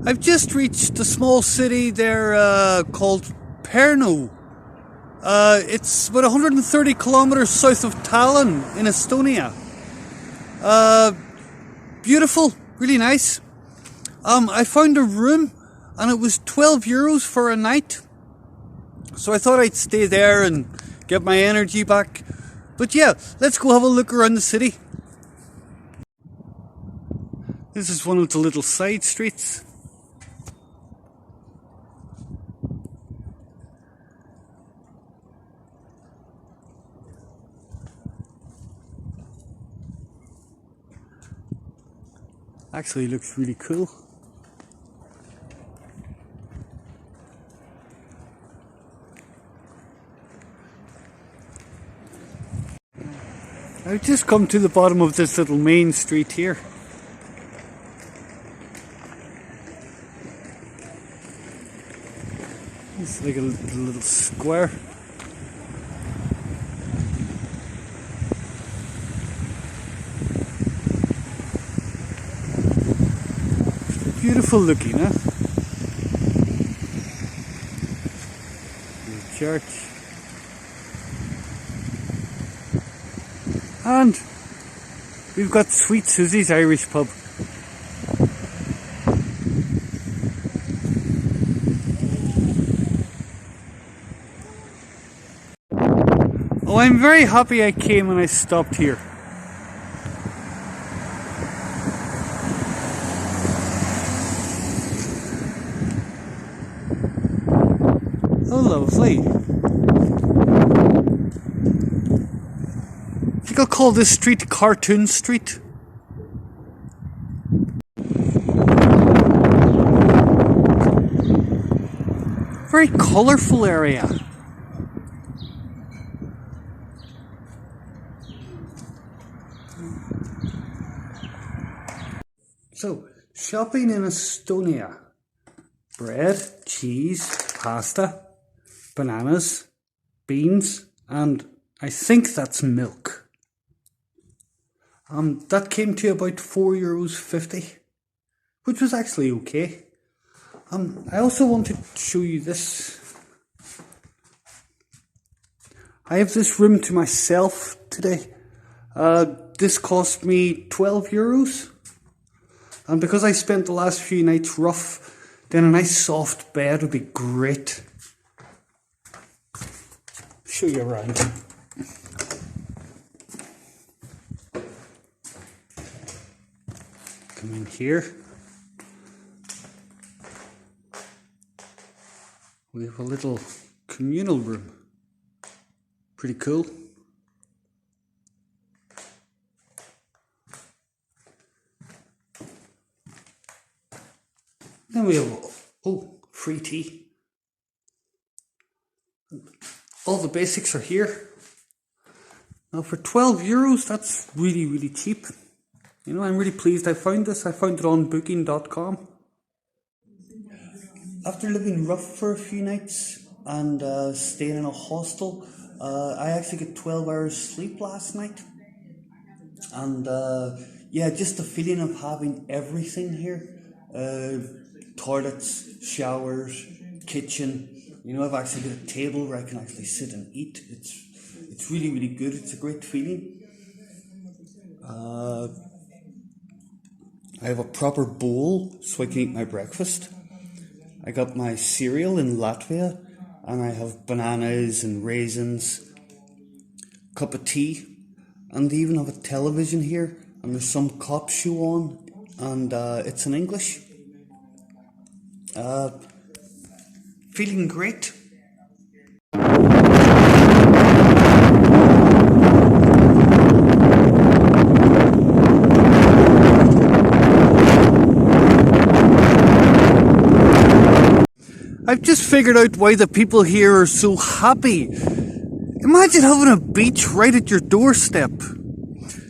I've just reached a small city there called Pärnu. It's about 130 kilometers south of Tallinn in Estonia. Beautiful, really nice. I found a room and it was 12 euros for a night. So I thought I'd stay there and get my energy back. But yeah, let's go have a look around the city. This is one of the little side streets. Actually looks really cool. I've just come to the bottom of this little main street here. It's like a little square. Beautiful looking, huh? The church. And we've got Sweet Susie's Irish pub. Oh, I'm very happy I came and I stopped here. Oh, lovely. I think I'll call this street Cartoon Street. Very colourful area. So, shopping in Estonia. Bread, cheese, pasta, bananas, beans, and I think that's milk. That came to about €4.50, which was actually okay. I also wanted to show you this. I have this room to myself today. This cost me €12. And because I spent the last few nights rough, then a nice soft bed would be great. Show you around. Come in here. We have a little communal room. Pretty cool. Then we have, free tea. All the basics are here. Now for €12, that's really, really cheap. You know, I'm really pleased I found this. I found it on booking.com. After living rough for a few nights and staying in a hostel, I actually got 12 hours sleep last night. And yeah, just the feeling of having everything here. Toilets, showers, kitchen. You know, I've actually got a table where I can actually sit and eat. It's really, really good. It's a great feeling. I have a proper bowl so I can eat my breakfast. I got my cereal in Latvia, and I have bananas and raisins, cup of tea, and they even have a television here, and there's some cop show on, and it's in English. Feeling great. I've just figured out why the people here are so happy. Imagine having a beach right at your doorstep.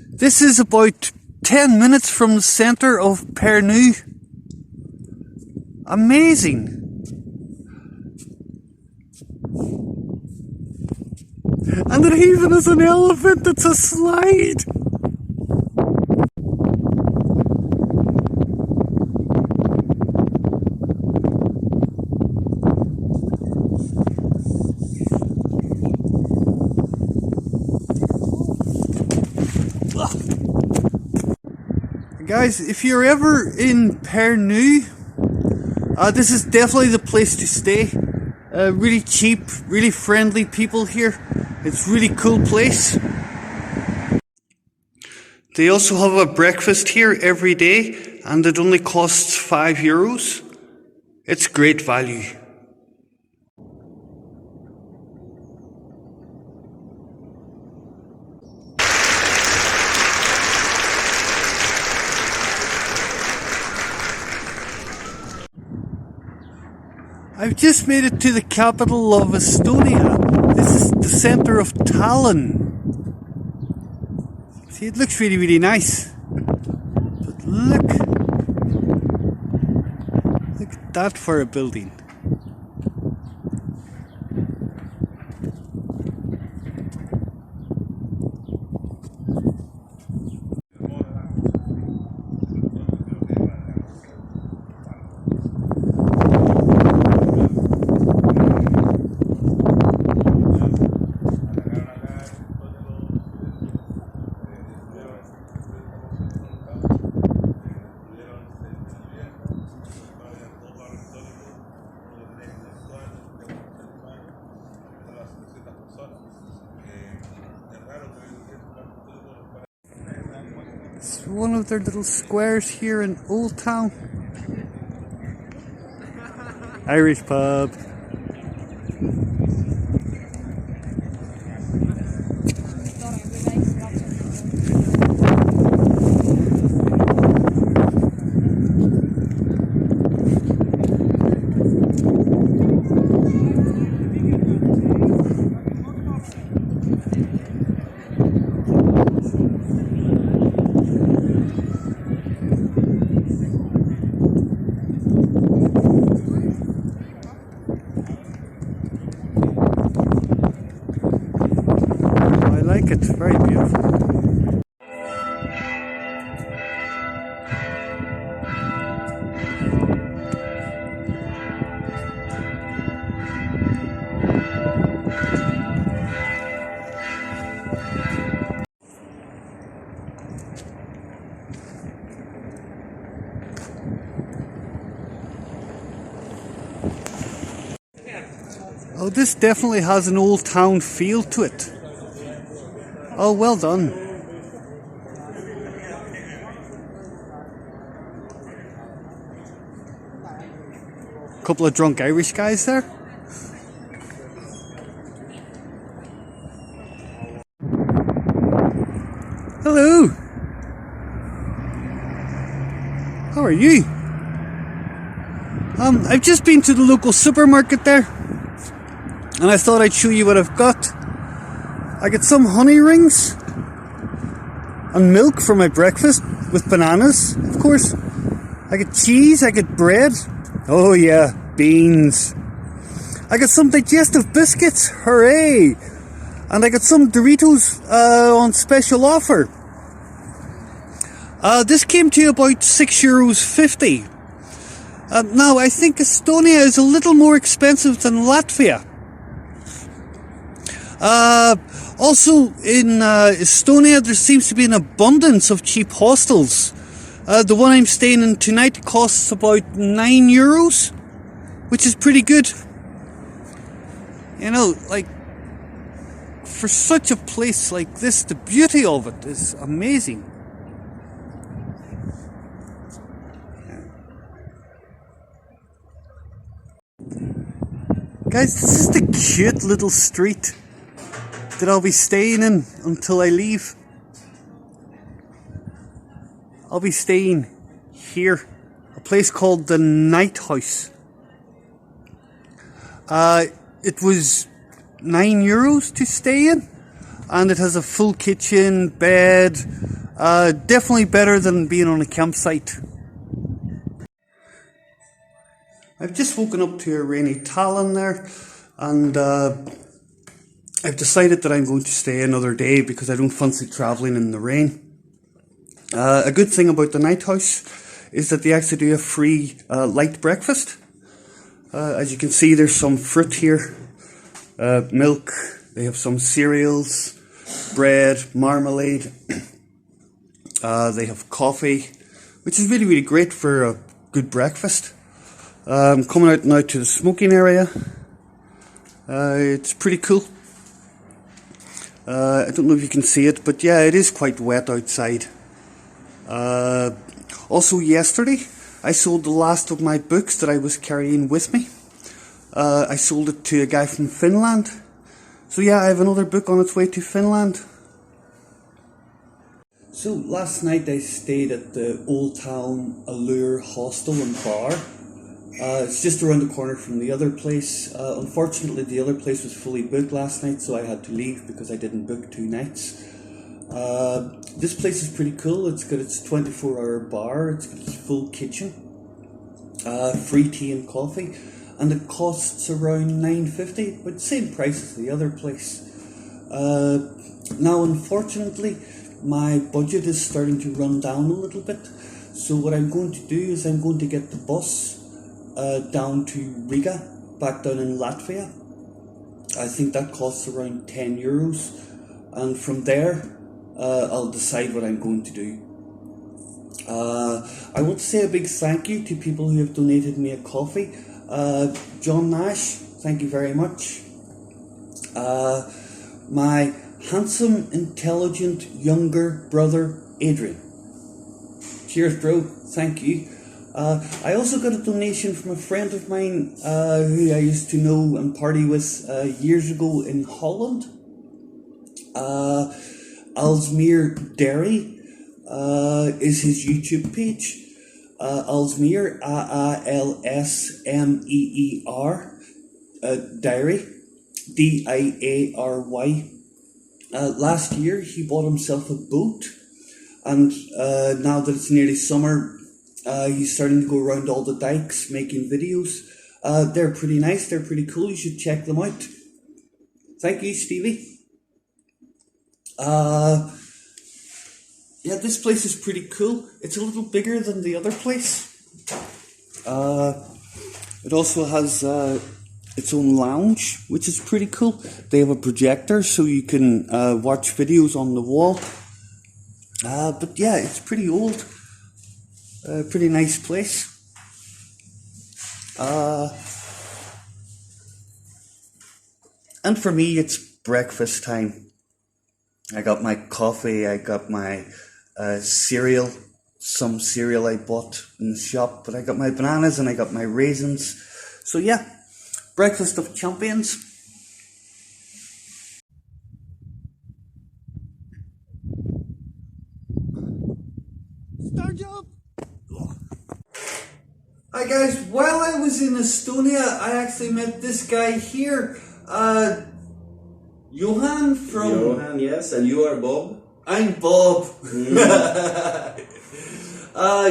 This is about 10 minutes from the centre of Pärnu. Amazing. And it even has an elephant that's a slide. Guys, if you're ever in Pärnu, this is definitely the place to stay. Really cheap, really friendly people here. It's a really cool place. They also have a breakfast here every day, and it only costs €5. It's great value. I've just made it to the capital of Estonia. This is the center of Tallinn. See, it looks really, really nice. But look at that for a building. It's one of their little squares here in Old Town. Irish pub. It's very beautiful. Oh, this definitely has an old town feel to it. Oh, well done. Couple of drunk Irish guys there. Hello. How are you? I've just been to the local supermarket there, and I thought I'd show you what I've got. I get some honey rings and milk for my breakfast with bananas, of course. I get cheese, I get bread. Oh yeah, beans. I got some digestive biscuits, hooray! And I got some Doritos on special offer. This came to about €6.50. Now, I think Estonia is a little more expensive than Latvia. Also, in Estonia, there seems to be an abundance of cheap hostels. The one I'm staying in tonight costs about €9, which is pretty good. You know, like, for such a place like this, the beauty of it is amazing. Guys, this is the cute little street that I'll be staying in until I leave. I'll be staying here, a place called the Night House. It was €9 to stay in, and it has a full kitchen, bed. Definitely better than being on a campsite. I've just woken up to a rainy Tallinn there, and I've decided that I'm going to stay another day because I don't fancy travelling in the rain. A good thing about the Night House is that they actually do a free light breakfast. As you can see, there's some fruit here, milk, they have some cereals, bread, marmalade, they have coffee, which is really, really great for a good breakfast. I'm coming out now to the smoking area. It's pretty cool. I don't know if you can see it, but yeah, it is quite wet outside. Also yesterday, I sold the last of my books that I was carrying with me. I sold it to a guy from Finland. So yeah, I have another book on its way to Finland. So last night I stayed at the Old Town Allure Hostel and Bar. It's just around the corner from the other place. Unfortunately, the other place was fully booked last night, so I had to leave because I didn't book 2 nights. This place is pretty cool. It's got its 24-hour bar, it's got its full kitchen, free tea and coffee, and it costs around $9.50, but same price as the other place. Now, unfortunately, my budget is starting to run down a little bit, so what I'm going to do is I'm going to get the bus down to Riga, back down in Latvia. I think that costs around €10, and from there I'll decide what I'm going to do. I want to say a big thank you to people who have donated me a coffee. John Nash, thank you very much. My handsome, intelligent, younger brother, Adrian. Cheers, bro. Thank you. I also got a donation from a friend of mine who I used to know and party with years ago in Holland. Aalsmeer Dairy is his YouTube page. Aalsmeer, Aalsmeer, Dairy, Diary. Last year he bought himself a boat, and now that it's nearly summer, he's starting to go around all the dikes making videos. They're pretty nice, they're pretty cool, you should check them out. Thank you, Stevie. Yeah, this place is pretty cool. It's a little bigger than the other place. It also has its own lounge, which is pretty cool. They have a projector so you can watch videos on the wall. But yeah, it's pretty old. Pretty nice place. And for me, it's breakfast time. I got my coffee, I got my cereal, some cereal I bought in the shop, but I got my bananas and I got my raisins. So yeah, breakfast of champions. Start job! Hi guys, while I was in Estonia, I actually met this guy here, Johan from... Johan, yes, and you are Bob? I'm Bob.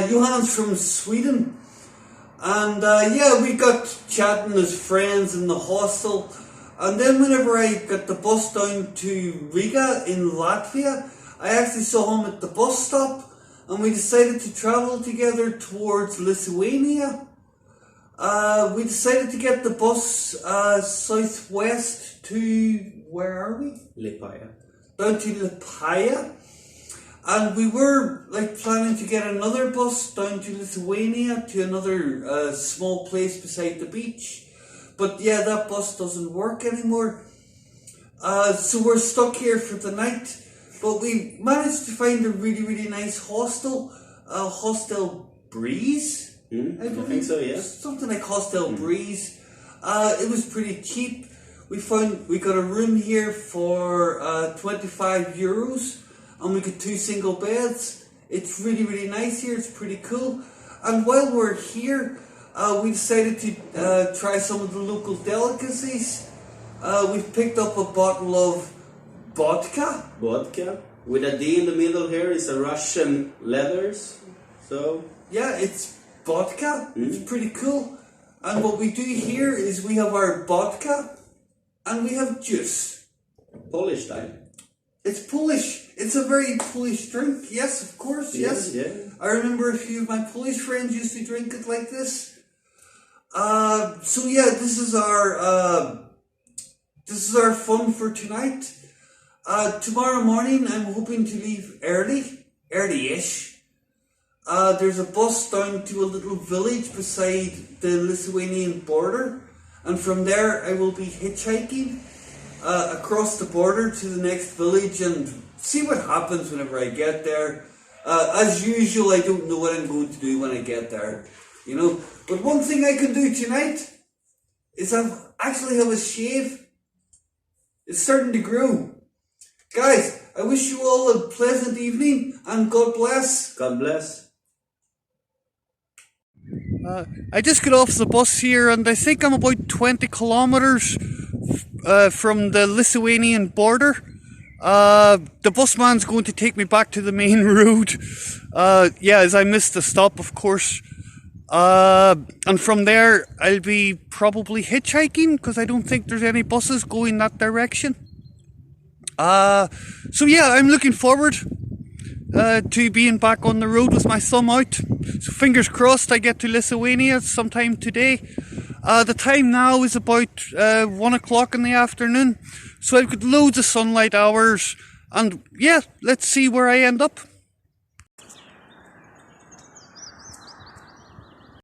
Johan's from Sweden. And yeah, we got chatting as friends in the hostel. And then whenever I got the bus down to Riga in Latvia, I actually saw him at the bus stop. And we decided to travel together towards Lithuania. We decided to get the bus southwest to... Where are we? Liepāja. Down to Liepāja. And we were like planning to get another bus down to Lithuania to another small place beside the beach. But yeah, that bus doesn't work anymore. So we're stuck here for the night. But we managed to find a really, really nice hostel. Hostel Breeze? I think so, yeah. Something like Hostel Breeze. It was pretty cheap. We got a room here for €25, and we got 2 single beds. It's really, really nice here. It's pretty cool. And while we're here, we decided to try some of the local delicacies. We've picked up a bottle of vodka. Vodka. With a D in the middle here is a Russian leathers. So yeah, it's vodka. It's pretty cool. And what we do here is we have our vodka and we have juice. Polish style. It's Polish. It's a very Polish drink. Yes, of course. Yes. Yeah. I remember a few of my Polish friends used to drink it like this. So yeah, this is our fun for tonight. Tomorrow morning, I'm hoping to leave early-ish. there's a bus down to a little village beside the Lithuanian border, and from there I will be hitchhiking across the border to the next village and see what happens whenever I get there. As usual, I don't know what I'm going to do when I get there, you know. But one thing I can do tonight is actually have a shave. It's starting to grow. Guys, I wish you all a pleasant evening and God bless. God bless. I just got off the bus here and I think I'm about 20 kilometers from the Lithuanian border. The busman's going to take me back to the main road. Yeah, as I missed the stop, of course. And from there, I'll be probably hitchhiking because I don't think there's any buses going that direction. So yeah, I'm looking forward to being back on the road with my thumb out. So fingers crossed I get to Lithuania sometime today. The time now is about 1 o'clock in the afternoon. So I've got loads of sunlight hours. And yeah, let's see where I end up.